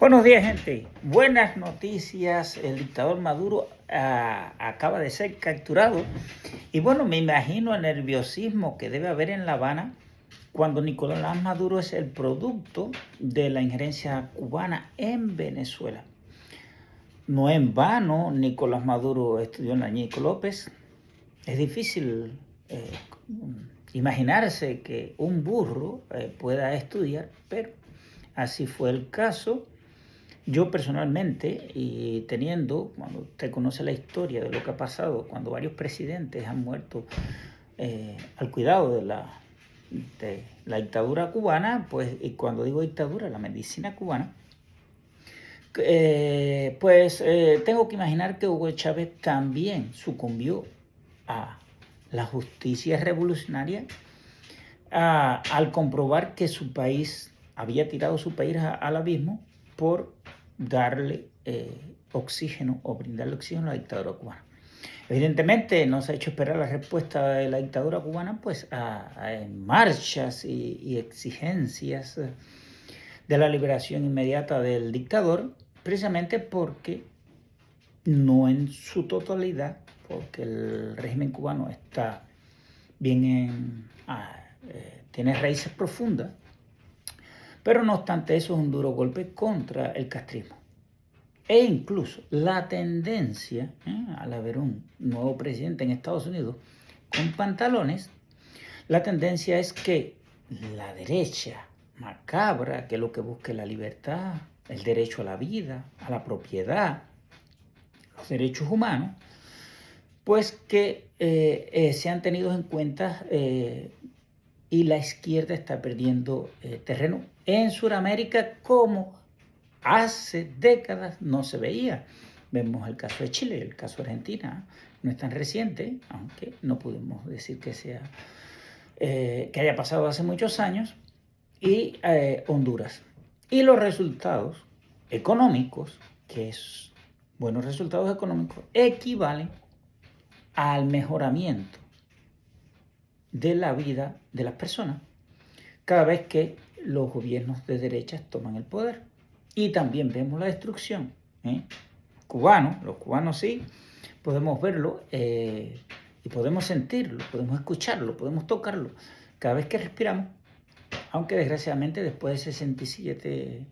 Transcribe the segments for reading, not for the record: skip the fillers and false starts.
Buenos días, gente. Buenas noticias. El dictador Maduro acaba de ser capturado. Y bueno, me imagino el nerviosismo que debe haber en La Habana cuando Nicolás Maduro es el producto de la injerencia cubana en Venezuela. No en vano, Nicolás Maduro estudió en la Ñico López. Es difícil imaginarse que un burro pueda estudiar, pero así fue el caso. Yo personalmente, y cuando usted conoce la historia de lo que ha pasado, cuando varios presidentes han muerto al cuidado de la dictadura cubana, pues, y cuando digo dictadura, la medicina cubana, tengo que imaginar que Hugo Chávez también sucumbió a la justicia revolucionaria al comprobar que su país había tirado su país al abismo por darle oxígeno o brindarle oxígeno a la dictadura cubana. Evidentemente no se ha hecho esperar la respuesta de la dictadura cubana pues a marchas y exigencias de la liberación inmediata del dictador, precisamente porque no en su totalidad, porque el régimen cubano está bien tiene raíces profundas, pero no obstante eso es un duro golpe contra el castrismo. E incluso la tendencia, al haber un nuevo presidente en Estados Unidos con pantalones, la tendencia es que la derecha macabra, que es lo que busque la libertad, el derecho a la vida, a la propiedad, los derechos humanos, pues que sean tenidos en cuenta y la izquierda está perdiendo terreno en Sudamérica como hace décadas no se veía. Vemos el caso de Chile, el caso de Argentina, no es tan reciente, aunque no podemos decir que haya pasado hace muchos años, y Honduras. Y los resultados económicos, buenos resultados económicos, equivalen al mejoramiento de la vida de las personas cada vez que los gobiernos de derechas toman el poder. Y también vemos la destrucción. Los cubanos sí, podemos verlo y podemos sentirlo, podemos escucharlo, podemos tocarlo cada vez que respiramos, aunque desgraciadamente después de 67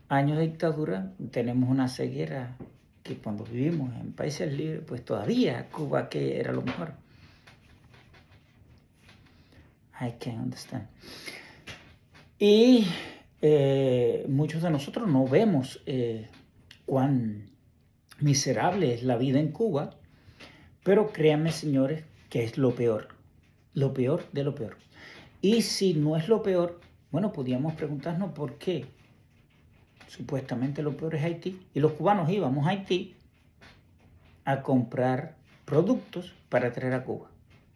años de dictadura tenemos una ceguera que cuando vivimos en países libres, pues todavía Cuba que era lo mejor. I can't understand. Y muchos de nosotros no vemos cuán miserable es la vida en Cuba, pero créanme, señores, que es lo peor de lo peor. Y si no es lo peor, bueno, podríamos preguntarnos por qué supuestamente lo peor es Haití, y los cubanos íbamos a Haití a comprar productos para traer a Cuba.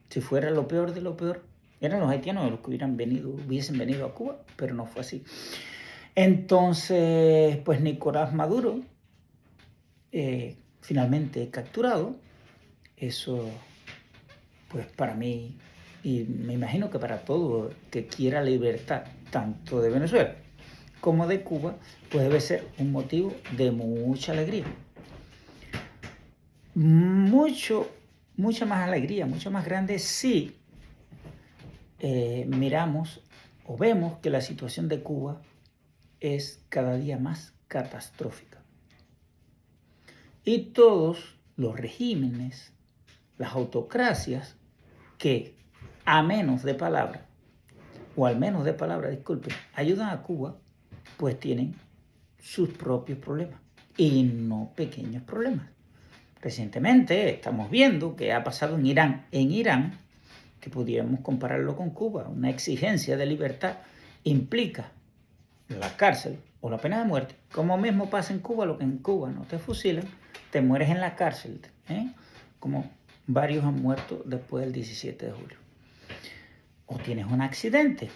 Si fuera lo peor de lo peor, eran los haitianos los que hubiesen venido a Cuba, pero no fue así. Entonces, pues Nicolás Maduro, finalmente capturado, eso, pues para mí, y me imagino que para todo que quiera libertad, tanto de Venezuela como de Cuba, pues debe ser un motivo de mucha alegría. Mucha más alegría, mucho más grande si miramos o vemos que la situación de Cuba es cada día más catastrófica. Y todos los regímenes, las autocracias que a menos de palabra, ayudan a Cuba, pues tienen sus propios problemas y no pequeños problemas. Recientemente estamos viendo que ha pasado en Irán, que pudiéramos compararlo con Cuba. Una exigencia de libertad implica la cárcel o la pena de muerte. Como mismo pasa en Cuba, lo que en Cuba no te fusilan, te mueres en la cárcel, como varios han muerto después del 17 de julio. O tienes un accidente,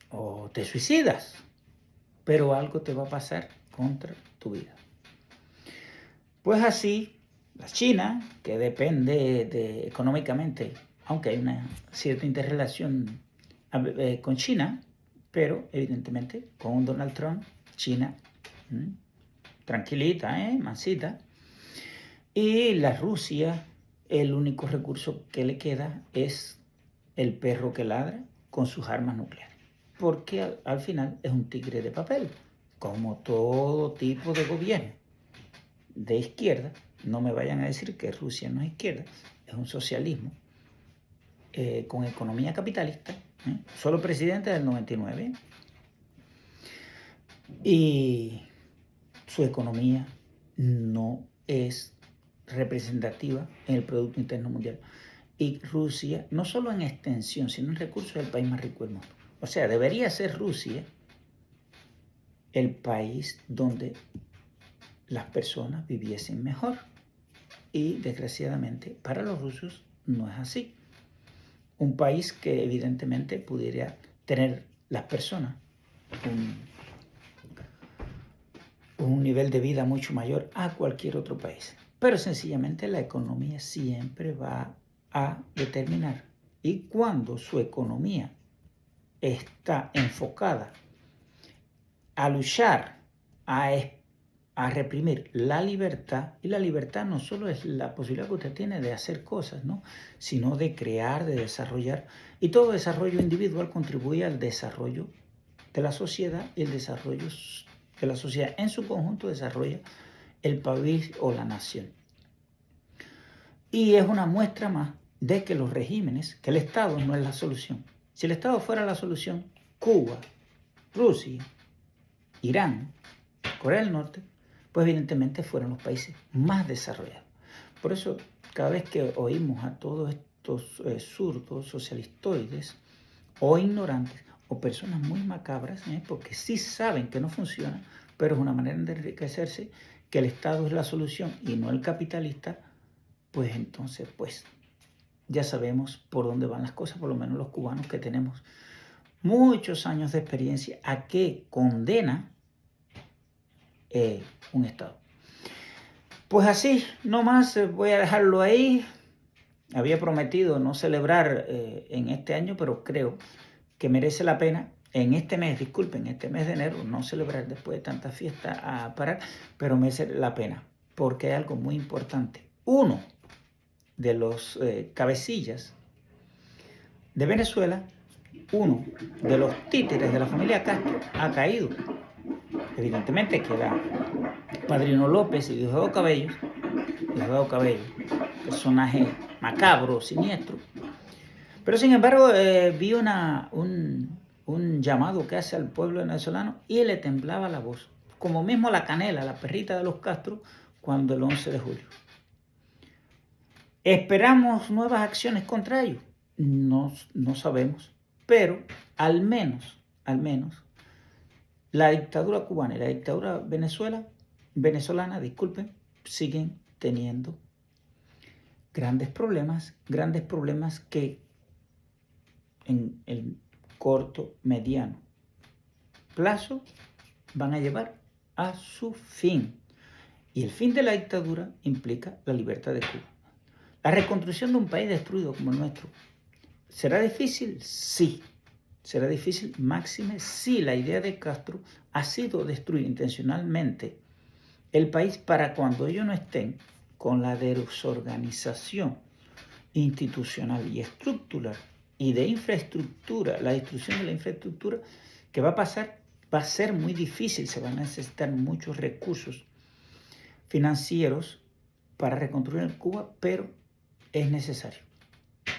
o te suicidas, pero algo te va a pasar contra tu vida. Pues así, la China, que depende económicamente, aunque hay una cierta interrelación con China, pero evidentemente con un Donald Trump China, tranquilita, mansita. Y la Rusia, el único recurso que le queda es el perro que ladra con sus armas nucleares. Porque al final es un tigre de papel, como todo tipo de gobierno de izquierda. No me vayan a decir que Rusia no es izquierda, es un socialismo con economía capitalista. Solo presidente del 99. Y su economía no es representativa en el Producto Interno Mundial. Y Rusia, no solo en extensión, sino en recursos, es el país más rico del mundo. O sea, debería ser Rusia el país donde las personas viviesen mejor. Y desgraciadamente para los rusos no es así. Un país que evidentemente pudiera tener las personas un nivel de vida mucho mayor a cualquier otro país. Pero sencillamente la economía siempre va a determinar. Y cuando su economía está enfocada a luchar, a reprimir la libertad, y la libertad no solo es la posibilidad que usted tiene de hacer cosas, ¿no?, sino de crear, de desarrollar, y todo desarrollo individual contribuye al desarrollo de la sociedad, y el desarrollo de la sociedad en su conjunto desarrolla el país o la nación. Y es una muestra más de que los regímenes, que el Estado no es la solución. Si el Estado fuera la solución, Cuba, Rusia, Irán, Corea del Norte, pues evidentemente fueron los países más desarrollados. Por eso, cada vez que oímos a todos estos zurdos, socialistoides o ignorantes, o personas muy macabras, porque sí saben que no funciona, pero es una manera de enriquecerse, que el Estado es la solución y no el capitalista, pues entonces, pues ya sabemos por dónde van las cosas, por lo menos los cubanos que tenemos muchos años de experiencia a qué condena un Estado. Pues así, no más, voy a dejarlo ahí. Había prometido no celebrar en este año, pero creo que merece la pena en este mes, disculpen, este mes de enero, no celebrar después de tanta fiesta a parar, pero merece la pena, porque hay algo muy importante. Uno de los cabecillas de Venezuela, uno de los títeres de la familia Castro, ha caído. Evidentemente queda Padrino López y Diosdado Cabello, personaje macabro, siniestro. Pero sin embargo, vi un llamado que hace al pueblo venezolano y le temblaba la voz, como mismo la Canela, la perrita de los Castro, cuando el 11 de julio. ¿Esperamos nuevas acciones contra ellos? No sabemos, pero al menos, la dictadura cubana y la dictadura venezolana, siguen teniendo grandes problemas que en el corto, mediano plazo van a llevar a su fin. Y el fin de la dictadura implica la libertad de Cuba. La reconstrucción de un país destruido como el nuestro, ¿será difícil? Sí. Será difícil, máxime, si la idea de Castro ha sido destruir intencionalmente el país para cuando ellos no estén con la desorganización institucional y estructural y de infraestructura, la destrucción de la infraestructura que va a pasar, va a ser muy difícil, se van a necesitar muchos recursos financieros para reconstruir Cuba, pero es necesario.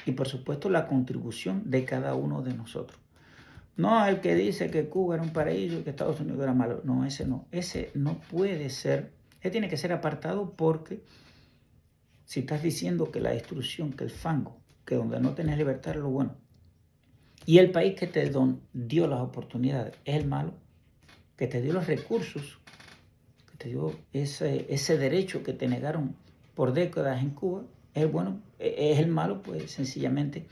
Y por supuesto la contribución de cada uno de nosotros. No el que dice que Cuba era un paraíso y que Estados Unidos era malo. No, ese no puede ser. Ese tiene que ser apartado, porque si estás diciendo que la destrucción, que el fango, que donde no tenés libertad es lo bueno, y el país que te dio las oportunidades es el malo, que te dio los recursos, que te dio ese derecho que te negaron por décadas en Cuba, es el bueno, es el malo, pues sencillamente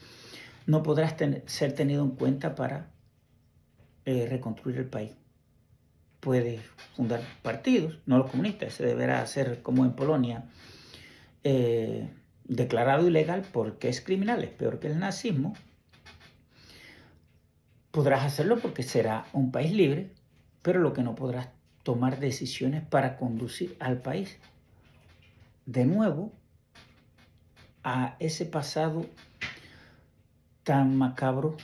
no podrás ser tenido en cuenta para reconstruir el país. Puedes fundar partidos, no los comunistas, se deberá hacer como en Polonia, declarado ilegal porque es criminal, es peor que el nazismo. Podrás hacerlo porque será un país libre, pero lo que no podrás tomar decisiones para conducir al país de nuevo a ese pasado tan macabro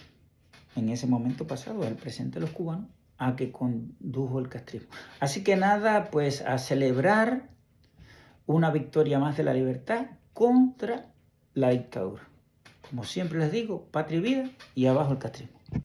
en ese momento pasado, el presente de los cubanos, a que condujo el castrismo. Así que nada, pues a celebrar una victoria más de la libertad contra la dictadura. Como siempre les digo, patria y vida y abajo el castrismo.